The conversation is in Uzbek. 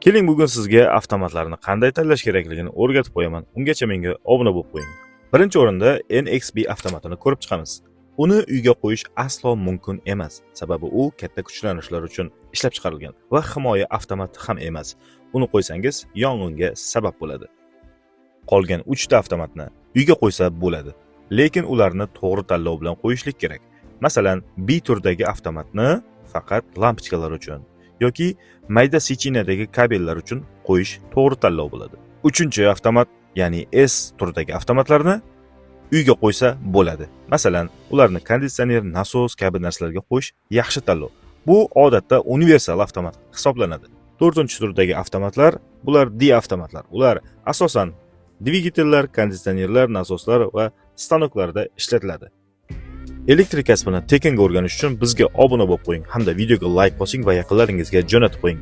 Keling bugun sizga avtomatlarni qanday tanlash kerakligini o'rgatib qo'yaman. Ungacha menga obuna bo'lib qo'ying. Birinchi o'rinda NXB avtomatini ko'rib chiqamiz. Uni uyga qo'yish aslo mumkin emas, sababi u katta kuchlanishlar uchun ishlab chiqarilgan va himoya avtomati ham emas. Uni qo'ysangiz yong'inga sabab bo'ladi. Qolgan 3 ta avtomatni uyga qo'ysa bo'ladi, lekin ularni to'g'ri tanlov bilan qo'yishlik kerak. Masalan, B turdagi avtomatni faqat lampochkalar uchun yoki mayda sechinadagi kabellar uchun qo'yish to'g'ri tanlov bo'ladi. 3-avtomat, ya'ni S turidagi avtomatlarni uyga qo'ysa bo'ladi. Masalan, ularni konditsioner, nasos kabi narsalarga qo'yish yaxshi tanlov. Bu odatda universal avtomat hisoblanadi. 4-turdagi avtomatlar, bular D avtomatlar. Ular asosan dvigatellar, konditsionerlar, nasoslar va stanoklarda ishlatiladi. Elektrik kasbini tekinga o'rganish uchun bizga obuna bo'lib qo'ying hamda videoga like bosing va yaqinlaringizga jo'natib qo'ying.